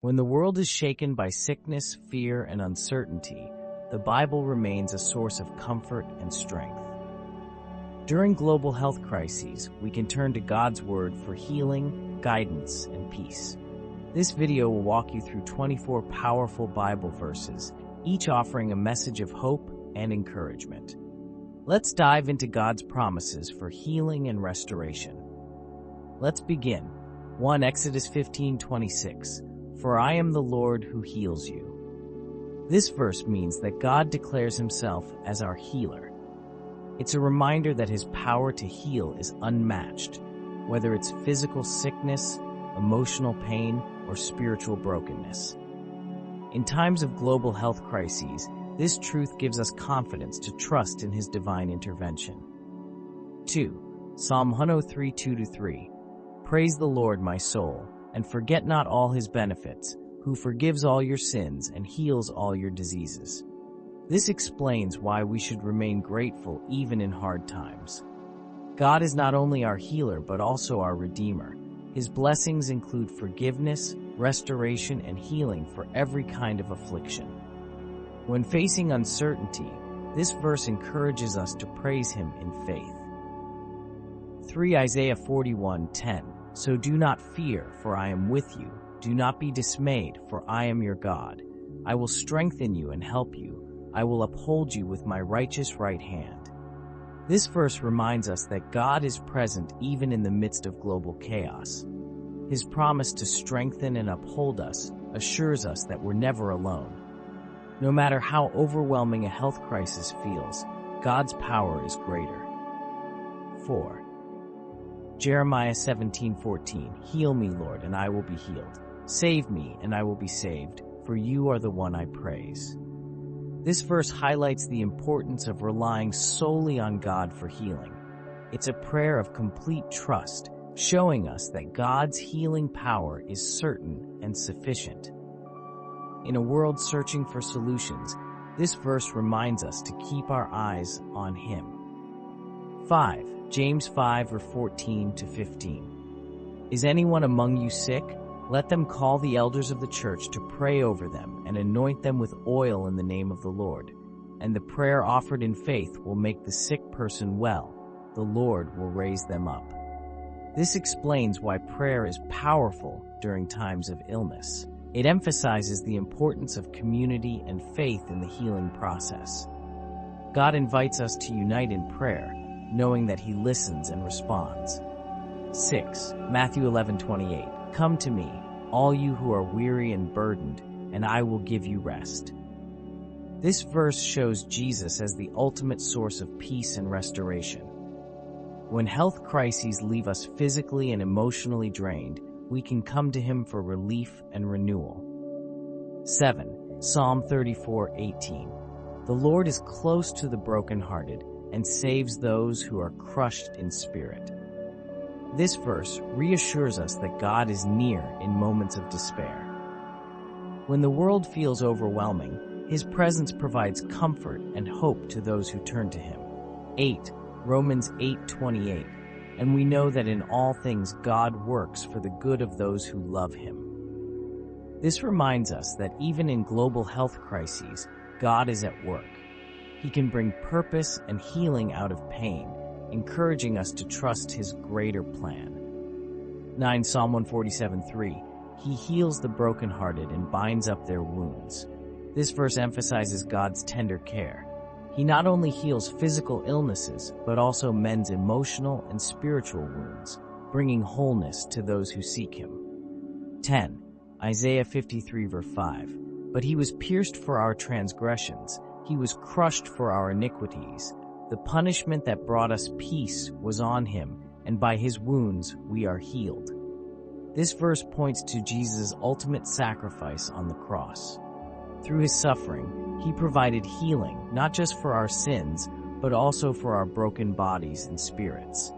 When the world is shaken by sickness, fear, and uncertainty, the Bible remains a source of comfort and strength. During global health crises, we can turn to God's Word for healing, guidance, and peace. This video will walk you through 24 powerful Bible verses, each offering a message of hope and encouragement. Let's dive into God's promises for healing and restoration. Let's begin. 1 Exodus 15:26. For I am the Lord who heals you. This verse means that God declares himself as our healer. It's a reminder that his power to heal is unmatched, whether it's physical sickness, emotional pain, or spiritual brokenness. In times of global health crises, this truth gives us confidence to trust in his divine intervention. 2. Psalm 103, 2-3. Praise the Lord, my soul, and forget not all his benefits, who forgives all your sins and heals all your diseases. This explains why we should remain grateful even in hard times. God is not only our healer but also our Redeemer. His blessings include forgiveness, restoration, and healing for every kind of affliction. When facing uncertainty, this verse encourages us to praise him in faith. 3 Isaiah 41:10. So do not fear, for I am with you. Do not be dismayed, for I am your God. I will strengthen you and help you. I will uphold you with my righteous right hand. This verse reminds us that God is present even in the midst of global chaos. His promise to strengthen and uphold us assures us that we're never alone. No matter how overwhelming a health crisis feels, God's power is greater. 4. Jeremiah 17:14. Heal me, Lord, and I will be healed. Save me, and I will be saved, for you are the one I praise. This verse highlights the importance of relying solely on God for healing. It's a prayer of complete trust, showing us that God's healing power is certain and sufficient. In a world searching for solutions, this verse reminds us to keep our eyes on him. 5. James 5:14-15. Is anyone among you sick? Let them call the elders of the church to pray over them and anoint them with oil in the name of the Lord. And the prayer offered in faith will make the sick person well. The Lord will raise them up. This explains why prayer is powerful during times of illness. It emphasizes the importance of community and faith in the healing process. God invites us to unite in prayer, knowing that he listens and responds. 6. Matthew 11:28. Come to me, all you who are weary and burdened, and I will give you rest. This verse shows Jesus as the ultimate source of peace and restoration. When health crises leave us physically and emotionally drained, we can come to him for relief and renewal. 7. Psalm 34:18. The Lord is close to the brokenhearted and saves those who are crushed in spirit. This verse reassures us that God is near in moments of despair. When the world feels overwhelming, his presence provides comfort and hope to those who turn to him. 8. Romans 8:28. And we know that in all things God works for the good of those who love him. This reminds us that even in global health crises, God is at work. He can bring purpose and healing out of pain, encouraging us to trust his greater plan. 9 Psalm 147:3. He heals the brokenhearted and binds up their wounds. This verse emphasizes God's tender care. He not only heals physical illnesses, but also mends emotional and spiritual wounds, bringing wholeness to those who seek him. 10. Isaiah 53:5. But he was pierced for our transgressions. He was crushed for our iniquities. The punishment that brought us peace was on him, and by his wounds we are healed. This verse points to Jesus' ultimate sacrifice on the cross. Through his suffering, he provided healing, not just for our sins, but also for our broken bodies and spirits.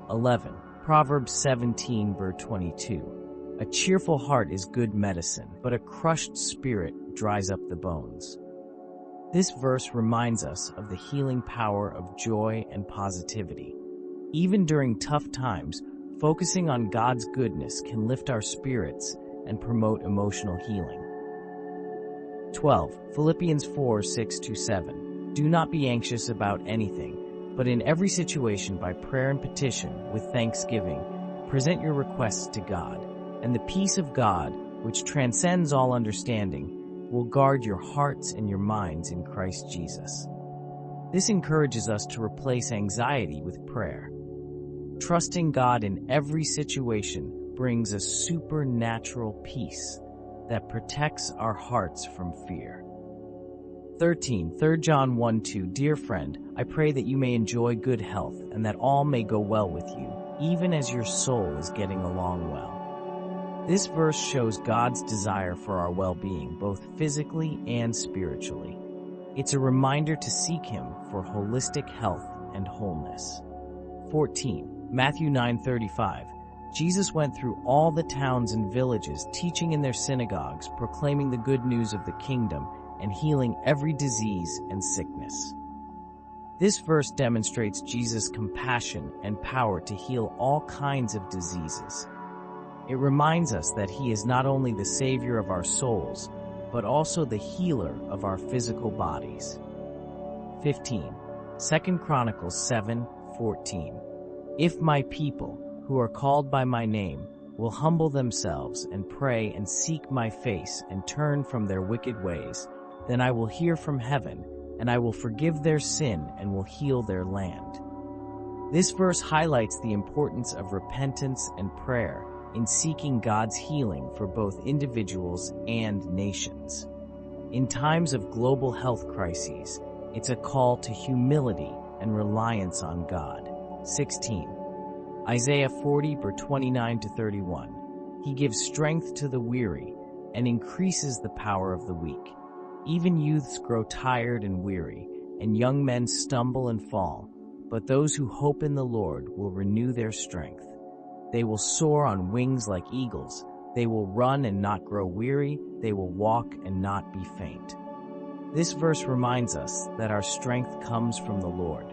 11. Proverbs 17:22. A cheerful heart is good medicine, but a crushed spirit dries up the bones. This verse reminds us of the healing power of joy and positivity. Even during tough times, focusing on God's goodness can lift our spirits and promote emotional healing. 12. Philippians 4:6-7. Do not be anxious about anything, but in every situation by prayer and petition, with thanksgiving, present your requests to God, and the peace of God, which transcends all understanding, will guard your hearts and your minds in Christ Jesus. This encourages us to replace anxiety with prayer. Trusting God in every situation brings a supernatural peace that protects our hearts from fear. 13. 3 John 1:2. Dear friend, I pray that you may enjoy good health and that all may go well with you, even as your soul is getting along well. This verse shows God's desire for our well-being, both physically and spiritually. It's a reminder to seek Him for holistic health and wholeness. 14. Matthew 9:35. Jesus went through all the towns and villages, teaching in their synagogues, proclaiming the good news of the kingdom, and healing every disease and sickness. This verse demonstrates Jesus' compassion and power to heal all kinds of diseases. It reminds us that He is not only the Savior of our souls, but also the healer of our physical bodies. 15. 2 Chronicles 7:14. If my people, who are called by my name, will humble themselves and pray and seek my face and turn from their wicked ways, then I will hear from heaven, and I will forgive their sin and will heal their land. This verse highlights the importance of repentance and prayer in seeking God's healing for both individuals and nations. In times of global health crises, it's a call to humility and reliance on God. 16. Isaiah 40:29-31. He gives strength to the weary and increases the power of the weak. Even youths grow tired and weary, and young men stumble and fall, but those who hope in the Lord will renew their strength. They will soar on wings like eagles. They will run and not grow weary. They will walk and not be faint. This verse reminds us that our strength comes from the Lord.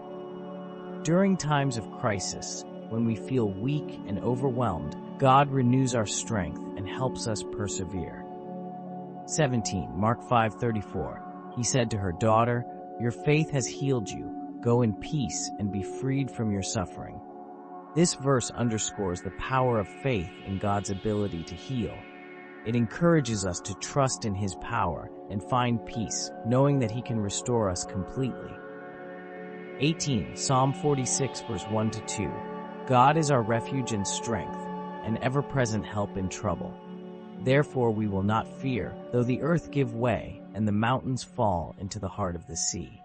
During times of crisis, when we feel weak and overwhelmed, God renews our strength and helps us persevere. 17. Mark 5:34. He said to her, Daughter, your faith has healed you. Go in peace and be freed from your suffering. This verse underscores the power of faith in God's ability to heal. It encourages us to trust in His power and find peace, knowing that He can restore us completely. 18. Psalm 46:1-2. God is our refuge and strength, an ever-present help in trouble. Therefore we will not fear, though the earth give way and the mountains fall into the heart of the sea.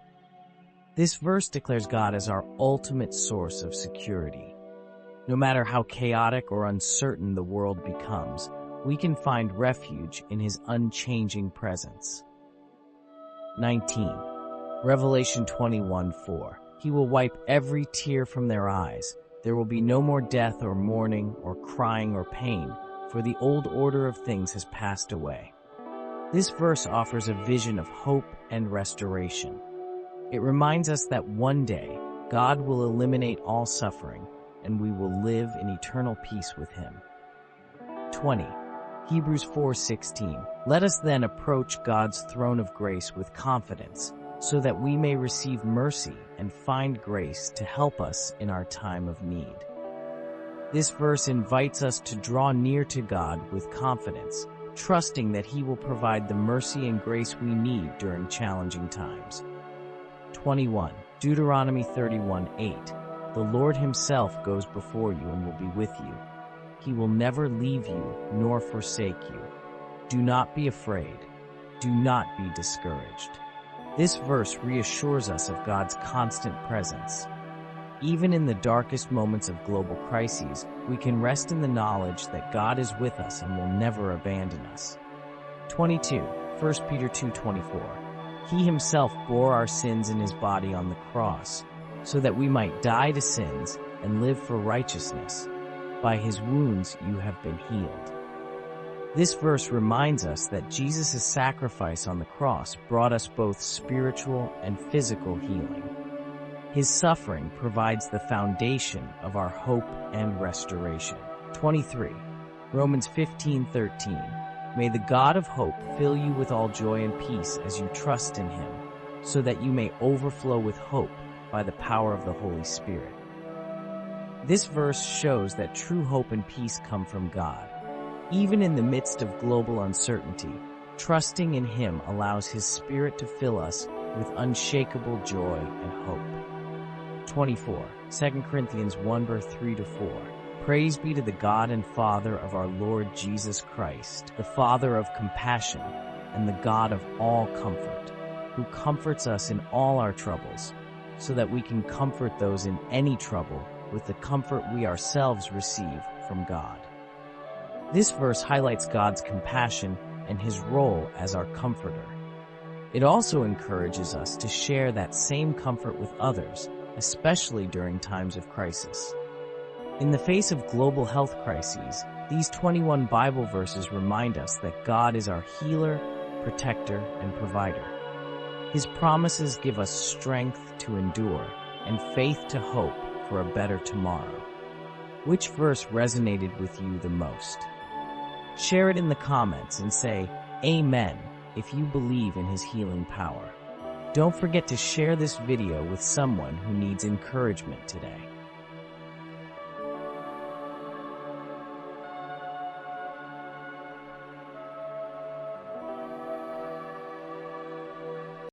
This verse declares God as our ultimate source of security. No matter how chaotic or uncertain the world becomes, we can find refuge in His unchanging presence. 19. Revelation 21:4. He will wipe every tear from their eyes. There will be no more death or mourning or crying or pain, for the old order of things has passed away. This verse offers a vision of hope and restoration. It reminds us that one day, God will eliminate all suffering, and we will live in eternal peace with Him. 20. Hebrews 4:16. Let us then approach God's throne of grace with confidence, so that we may receive mercy and find grace to help us in our time of need. This verse invites us to draw near to God with confidence, trusting that He will provide the mercy and grace we need during challenging times. 21. Deuteronomy 31:8. The Lord Himself goes before you and will be with you. He will never leave you nor forsake you. Do not be afraid. Do not be discouraged. This verse reassures us of God's constant presence. Even in the darkest moments of global crises, we can rest in the knowledge that God is with us and will never abandon us. 22. 1 Peter 2:24. He Himself bore our sins in His body on the cross, so that we might die to sins and live for righteousness. By His wounds you have been healed. This verse reminds us that Jesus' sacrifice on the cross brought us both spiritual and physical healing. His suffering provides the foundation of our hope and restoration. 23. Romans 15:13. May the God of hope fill you with all joy and peace as you trust in him, so that you may overflow with hope by the power of the Holy Spirit. This verse shows that true hope and peace come from God. Even in the midst of global uncertainty, trusting in him allows his Spirit to fill us with unshakable joy and hope. 24. 2 Corinthians 1 verse 3-4. Praise be to the God and Father of our Lord Jesus Christ, the Father of compassion and the God of all comfort, who comforts us in all our troubles, so that we can comfort those in any trouble with the comfort we ourselves receive from God. This verse highlights God's compassion and his role as our comforter. It also encourages us to share that same comfort with others, especially during times of crisis. In the face of global health crises, these 21 Bible verses remind us that God is our healer, protector, and provider. His promises give us strength to endure and faith to hope for a better tomorrow. Which verse resonated with you the most? Share it in the comments and say, Amen, if you believe in his healing power. Don't forget to share this video with someone who needs encouragement today.